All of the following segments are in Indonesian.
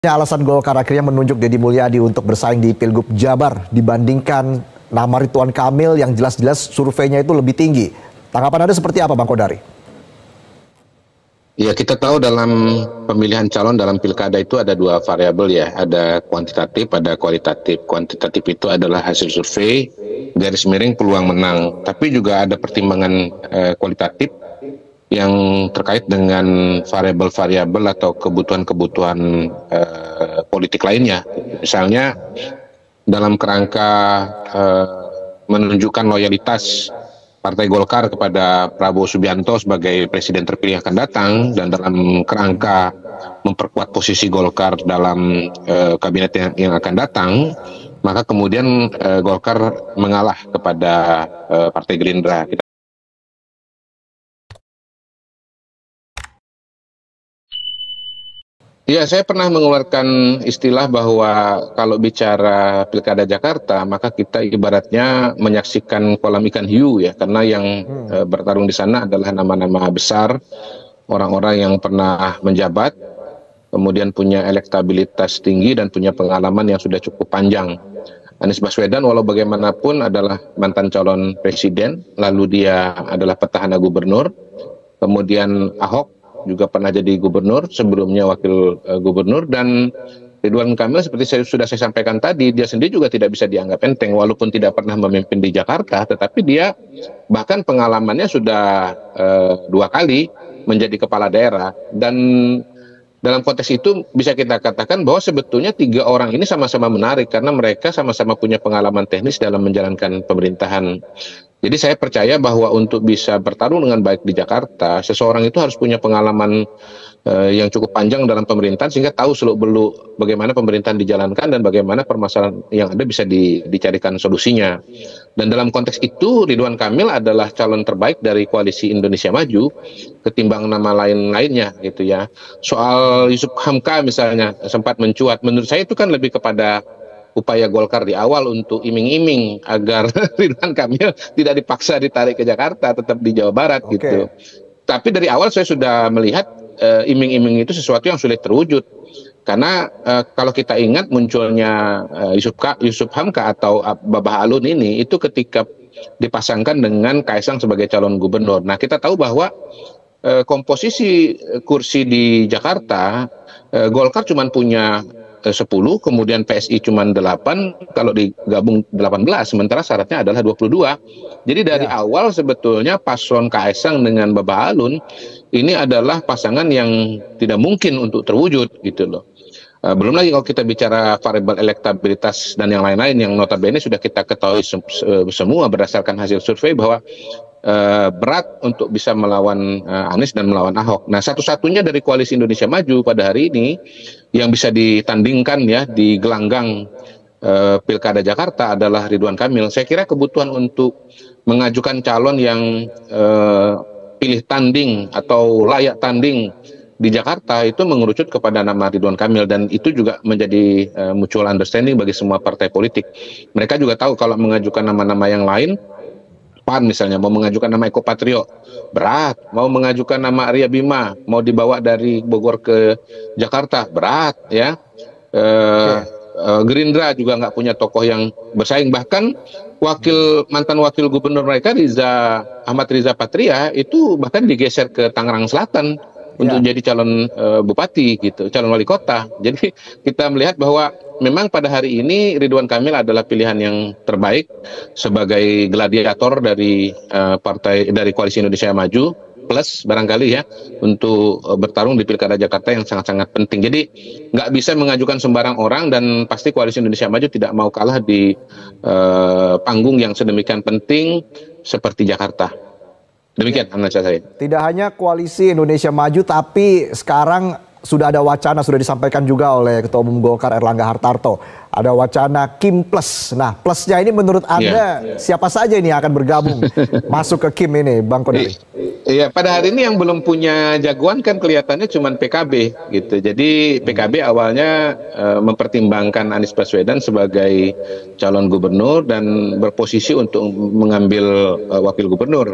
Alasan Golkar akhirnya menunjuk Deddy Mulyadi untuk bersaing di Pilgub Jabar dibandingkan nama Ridwan Kamil yang jelas-jelas surveinya itu lebih tinggi. Tanggapan Anda seperti apa, Bang Kodari? Ya, kita tahu dalam pemilihan calon dalam pilkada itu ada dua variabel ya, ada kuantitatif, ada kualitatif. Kuantitatif itu adalah hasil survei, garis miring peluang menang. Tapi juga ada pertimbangan kualitatif yang terkait dengan variabel-variabel atau kebutuhan-kebutuhan politik lainnya. Misalnya dalam kerangka menunjukkan loyalitas Partai Golkar kepada Prabowo Subianto sebagai presiden terpilih yang akan datang, dan dalam kerangka memperkuat posisi Golkar dalam kabinet yang akan datang, maka kemudian Golkar mengalah kepada Partai Gerindra. Ya, saya pernah mengeluarkan istilah bahwa kalau bicara Pilkada Jakarta, maka kita ibaratnya menyaksikan kolam ikan hiu ya, karena yang bertarung di sana adalah nama-nama besar, orang-orang yang pernah menjabat, kemudian punya elektabilitas tinggi dan punya pengalaman yang sudah cukup panjang. Anies Baswedan walau bagaimanapun adalah mantan calon presiden, lalu dia adalah petahana gubernur, kemudian Ahok juga pernah jadi gubernur, sebelumnya wakil gubernur, dan Ridwan Kamil seperti sudah saya sampaikan tadi, dia sendiri juga tidak bisa dianggap enteng walaupun tidak pernah memimpin di Jakarta, tetapi dia bahkan pengalamannya sudah 2 kali menjadi kepala daerah. Dan dalam konteks itu bisa kita katakan bahwa sebetulnya 3 orang ini sama-sama menarik karena mereka sama-sama punya pengalaman teknis dalam menjalankan pemerintahan. Jadi saya percaya bahwa untuk bisa bertarung dengan baik di Jakarta, seseorang itu harus punya pengalaman yang cukup panjang dalam pemerintahan sehingga tahu seluk-beluk bagaimana pemerintahan dijalankan dan bagaimana permasalahan yang ada bisa dicarikan solusinya. Dan dalam konteks itu Ridwan Kamil adalah calon terbaik dari Koalisi Indonesia Maju ketimbang nama lain-lainnya gitu ya. Soal Yusuf Hamka misalnya sempat mencuat, menurut saya itu kan lebih kepada upaya Golkar di awal untuk iming-iming agar Ridwan Kamil tidak dipaksa ditarik ke Jakarta, tetap di Jawa Barat gitu. Tapi dari awal saya sudah melihat iming-iming itu sesuatu yang sulit terwujud. Karena kalau kita ingat munculnya Yusuf Hamka atau Babah Alun ini itu ketika dipasangkan dengan Kaisang sebagai calon gubernur. Nah, kita tahu bahwa komposisi kursi di Jakarta Golkar cuma punya 10, kemudian PSI cuma 8, kalau digabung 18, sementara syaratnya adalah 22. Jadi dari awal sebetulnya paslon Kaisang dengan Babah Alun ini adalah pasangan yang tidak mungkin untuk terwujud gitu loh. Belum lagi kalau kita bicara variabel elektabilitas dan yang lain-lain yang notabene sudah kita ketahui semua berdasarkan hasil survei bahwa berat untuk bisa melawan Anies dan melawan Ahok. Nah, satu-satunya dari Koalisi Indonesia Maju pada hari ini yang bisa ditandingkan ya di gelanggang Pilkada Jakarta adalah Ridwan Kamil. Saya kira kebutuhan untuk mengajukan calon yang pilih tanding atau layak tanding di Jakarta itu mengerucut kepada nama Ridwan Kamil, dan itu juga menjadi mutual understanding bagi semua partai politik. Mereka juga tahu kalau mengajukan nama-nama yang lain, PAN misalnya mau mengajukan nama Eko Patrio berat, mau mengajukan nama Arya Bima mau dibawa dari Bogor ke Jakarta berat ya. Gerindra juga nggak punya tokoh yang bersaing, bahkan mantan wakil gubernur mereka Ahmad Riza Patria itu bahkan digeser ke Tangerang Selatan untuk jadi calon bupati gitu, calon wali kota. Jadi kita melihat bahwa memang pada hari ini Ridwan Kamil adalah pilihan yang terbaik sebagai gladiator dari dari Koalisi Indonesia Maju plus barangkali ya untuk bertarung di Pilkada Jakarta yang sangat-sangat penting. Jadi nggak bisa mengajukan sembarang orang, dan pasti Koalisi Indonesia Maju tidak mau kalah di panggung yang sedemikian penting seperti Jakarta. Demikian analisa saya. Tidak hanya Koalisi Indonesia Maju, tapi sekarang sudah ada wacana, sudah disampaikan juga oleh Ketua Umum Golkar Erlangga Hartarto. Ada wacana Kim Plus. Nah, plusnya ini menurut Anda siapa saja ini yang akan bergabung masuk ke Kim ini, Bang Kodari? Iya, pada hari ini yang belum punya jagoan kan kelihatannya cuma PKB gitu. Jadi PKB awalnya mempertimbangkan Anies Baswedan sebagai calon gubernur dan berposisi untuk mengambil wakil gubernur,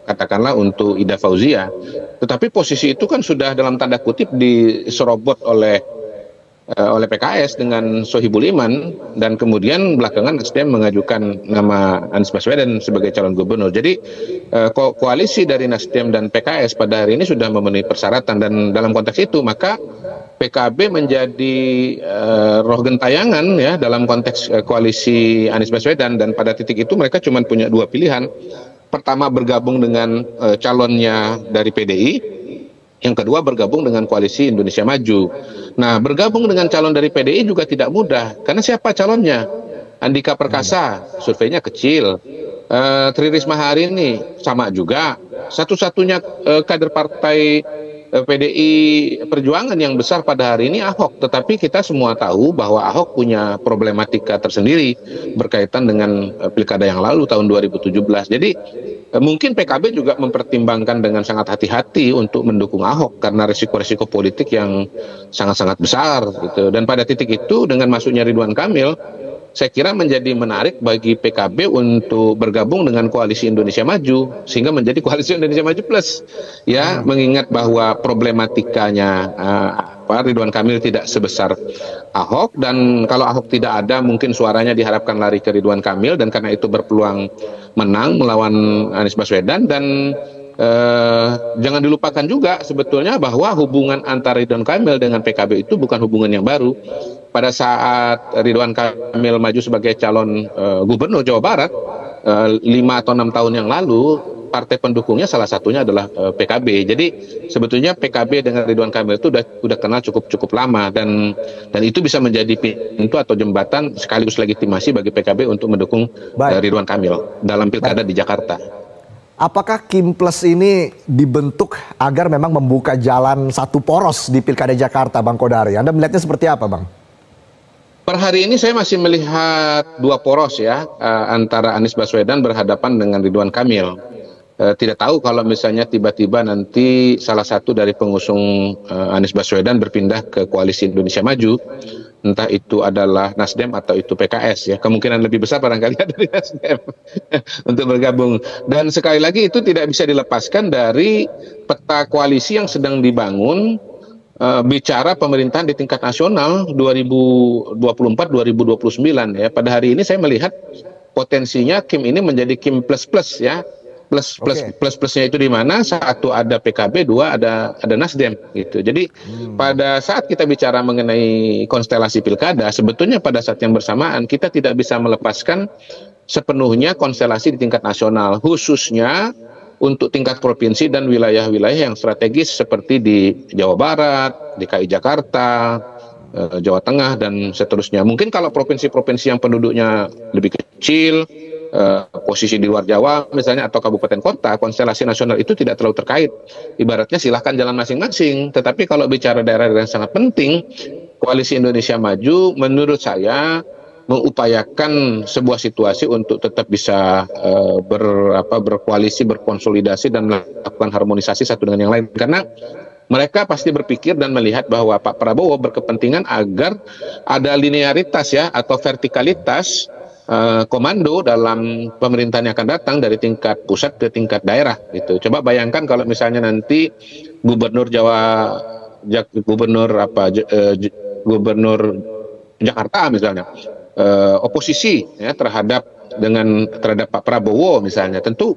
katakanlah untuk Ida Fauzia. Tetapi posisi itu kan sudah dalam tanda kutip diserobot oleh oleh PKS dengan Sohibul Iman, dan kemudian belakangan Nasdem mengajukan nama Anies Baswedan sebagai calon gubernur. Jadi koalisi dari Nasdem dan PKS pada hari ini sudah memenuhi persyaratan, dan dalam konteks itu maka PKB menjadi roh gentayangan ya dalam konteks koalisi Anies Baswedan, dan pada titik itu mereka cuma punya dua pilihan. Pertama, bergabung dengan calonnya dari PDI. Yang kedua, bergabung dengan koalisi Indonesia Maju. Nah, bergabung dengan calon dari PDI juga tidak mudah. Karena siapa calonnya? Andika Perkasa, surveinya kecil. Tri Risma hari ini sama juga. Satu-satunya kader partai PDI Perjuangan yang besar pada hari ini Ahok. Tetapi kita semua tahu bahwa Ahok punya problematika tersendiri berkaitan dengan pilkada yang lalu tahun 2017. Jadi mungkin PKB juga mempertimbangkan dengan sangat hati-hati untuk mendukung Ahok karena risiko-risiko politik yang sangat-sangat besar gitu. Dan pada titik itu dengan masuknya Ridwan Kamil, saya kira menjadi menarik bagi PKB untuk bergabung dengan koalisi Indonesia Maju sehingga menjadi koalisi Indonesia Maju Plus. Ya, mengingat bahwa problematikanya Ridwan Kamil tidak sebesar Ahok, dan kalau Ahok tidak ada mungkin suaranya diharapkan lari ke Ridwan Kamil, dan karena itu berpeluang menang melawan Anies Baswedan. Dan jangan dilupakan juga sebetulnya bahwa hubungan antara Ridwan Kamil dengan PKB itu bukan hubungan yang baru. Pada saat Ridwan Kamil maju sebagai calon gubernur Jawa Barat 5 atau 6 tahun yang lalu, partai pendukungnya salah satunya adalah PKB. Jadi sebetulnya PKB dengan Ridwan Kamil itu udah kenal cukup lama, dan itu bisa menjadi pintu atau jembatan sekaligus legitimasi bagi PKB untuk mendukung Ridwan Kamil dalam pilkada di Jakarta. Apakah Kim Plus ini dibentuk agar memang membuka jalan satu poros di pilkada Jakarta, Bang Kodari? Anda melihatnya seperti apa, Bang? Per hari ini saya masih melihat dua poros ya, antara Anies Baswedan berhadapan dengan Ridwan Kamil. Tidak tahu kalau misalnya tiba-tiba nanti salah satu dari pengusung Anies Baswedan berpindah ke koalisi Indonesia Maju, entah itu adalah Nasdem atau itu PKS ya, kemungkinan lebih besar barangkali dari Nasdem untuk bergabung. Dan sekali lagi itu tidak bisa dilepaskan dari peta koalisi yang sedang dibangun. Bicara pemerintahan di tingkat nasional 2024-2029 ya. Pada hari ini saya melihat potensinya Kim ini menjadi Kim plus ya. Plusnya itu di mana? Satu ada PKB, dua ada Nasdem gitu. Jadi pada saat kita bicara mengenai konstelasi pilkada, sebetulnya pada saat yang bersamaan kita tidak bisa melepaskan sepenuhnya konstelasi di tingkat nasional, khususnya untuk tingkat provinsi dan wilayah-wilayah yang strategis seperti di Jawa Barat, DKI Jakarta, Jawa Tengah, dan seterusnya. Mungkin kalau provinsi-provinsi yang penduduknya lebih kecil, posisi di luar Jawa misalnya, atau kabupaten kota, konstelasi nasional itu tidak terlalu terkait. Ibaratnya silahkan jalan masing-masing. Tetapi kalau bicara daerah-daerah yang sangat penting, koalisi Indonesia Maju menurut saya mengupayakan sebuah situasi untuk tetap bisa berkoalisi, berkonsolidasi, dan melakukan harmonisasi satu dengan yang lain. Karena mereka pasti berpikir dan melihat bahwa Pak Prabowo berkepentingan agar ada linearitas ya, atau vertikalitas komando dalam pemerintahan yang akan datang dari tingkat pusat ke tingkat daerah gitu. Coba bayangkan kalau misalnya nanti gubernur Jakarta misalnya oposisi ya terhadap Pak Prabowo misalnya, tentu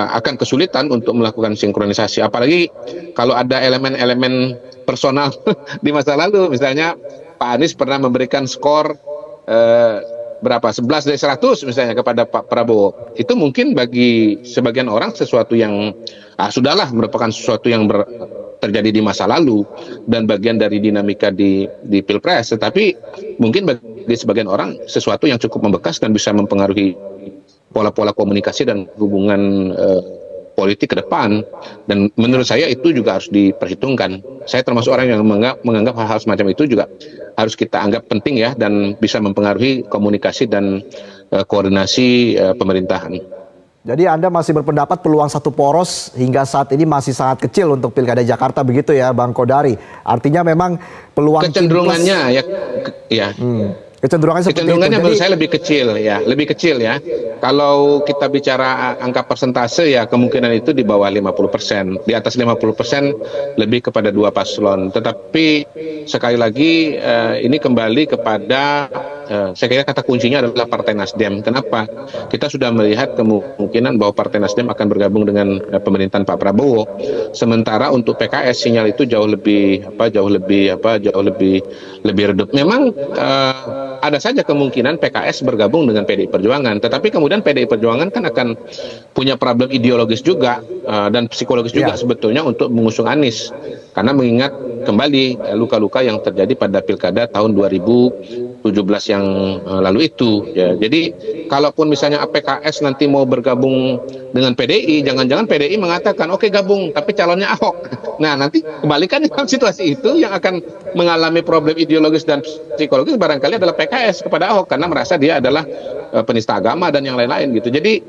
akan kesulitan untuk melakukan sinkronisasi, apalagi kalau ada elemen-elemen personal di masa lalu. Misalnya Pak Anies pernah memberikan skor 11 dari 100 misalnya kepada Pak Prabowo. Itu mungkin bagi sebagian orang sesuatu yang sudahlah, merupakan sesuatu yang terjadi di masa lalu dan bagian dari dinamika di Pilpres. Tetapi mungkin bagi sebagian orang sesuatu yang cukup membekas dan bisa mempengaruhi pola-pola komunikasi dan hubungan politik ke depan. Dan menurut saya itu juga harus diperhitungkan. Saya termasuk orang yang menganggap hal-hal semacam itu juga harus kita anggap penting ya, dan bisa mempengaruhi komunikasi dan koordinasi pemerintahan. Jadi Anda masih berpendapat peluang satu poros hingga saat ini masih sangat kecil untuk Pilkada Jakarta, begitu ya Bang Kodari? Artinya memang peluang kecenderungannya ya. Kecenderungannya seperti itu. Kecenderungannya menurut Jadi, saya lebih kecil ya. Kalau kita bicara angka persentase ya kemungkinan itu di bawah 50%, di atas 50% lebih kepada dua paslon. Tetapi sekali lagi ini kembali kepada saya kira kata kuncinya adalah Partai Nasdem. Kenapa? Kita sudah melihat kemungkinan bahwa Partai Nasdem akan bergabung dengan pemerintahan Pak Prabowo. Sementara untuk PKS sinyal itu jauh lebih redup. Memang ada saja kemungkinan PKS bergabung dengan PDI Perjuangan, tetapi kemudian PDI Perjuangan kan akan punya problem ideologis juga dan psikologis juga sebetulnya untuk mengusung Anies, karena mengingat kembali luka-luka yang terjadi pada pilkada tahun 2017 yang lalu itu. Ya, jadi kalaupun misalnya PKS nanti mau bergabung dengan PDI, jangan-jangan PDI mengatakan oke gabung, tapi calonnya Ahok. Nah nanti kebalikannya dalam situasi itu yang akan mengalami problem ideologis dan psikologis barangkali adalah PKS kepada Ahok karena merasa dia adalah penista agama dan yang lain-lain gitu. Jadi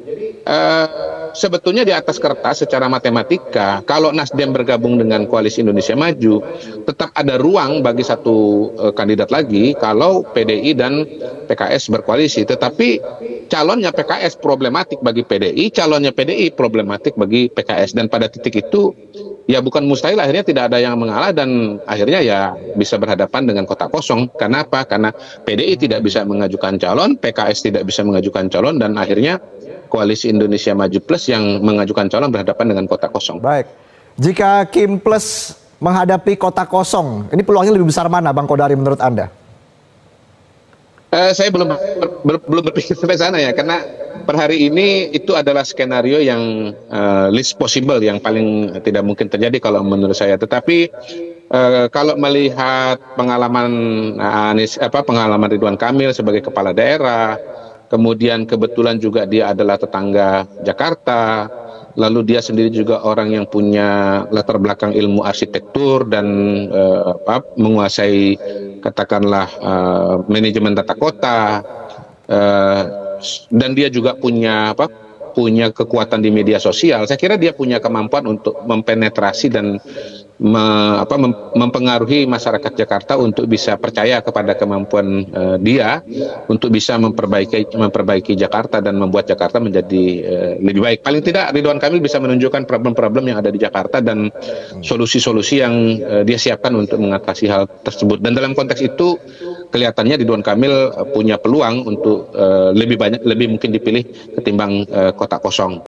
sebetulnya di atas kertas secara matematika kalau Nasdem bergabung dengan Koalisi Indonesia Maju tetap ada ruang bagi satu kandidat lagi kalau PDI dan PKS berkoalisi. Tetapi calonnya PKS problematik bagi PDI, calonnya PDI problematik bagi PKS, dan pada titik itu ya bukan mustahil akhirnya tidak ada yang mengalah dan akhirnya ya bisa berhadapan dengan kotak kosong. Karena apa? Karena PDI tidak bisa mengajukan calon, PKS tidak bisa mengajukan calon, dan akhirnya Koalisi Indonesia Maju Plus yang mengajukan calon berhadapan dengan kotak kosong. baik. Jika Kim Plus menghadapi kotak kosong, ini peluangnya lebih besar mana, Bang Kodari, menurut Anda? Saya belum berpikir sampai sana ya, karena per hari ini itu adalah skenario yang least possible, yang paling tidak mungkin terjadi kalau menurut saya. Tetapi kalau melihat pengalaman pengalaman Ridwan Kamil sebagai kepala daerah, kemudian kebetulan juga dia adalah tetangga Jakarta, lalu dia sendiri juga orang yang punya latar belakang ilmu arsitektur dan menguasai katakanlah manajemen tata kota, dan dia juga punya kekuatan di media sosial. Saya kira dia punya kemampuan untuk mempenetrasi dan mempengaruhi masyarakat Jakarta untuk bisa percaya kepada kemampuan dia untuk bisa memperbaiki Jakarta dan membuat Jakarta menjadi lebih baik. Paling tidak Ridwan Kamil bisa menunjukkan problem-problem yang ada di Jakarta dan solusi-solusi yang dia siapkan untuk mengatasi hal tersebut. Dan dalam konteks itu kelihatannya Ridwan Kamil punya peluang untuk lebih mungkin dipilih ketimbang kotak kosong.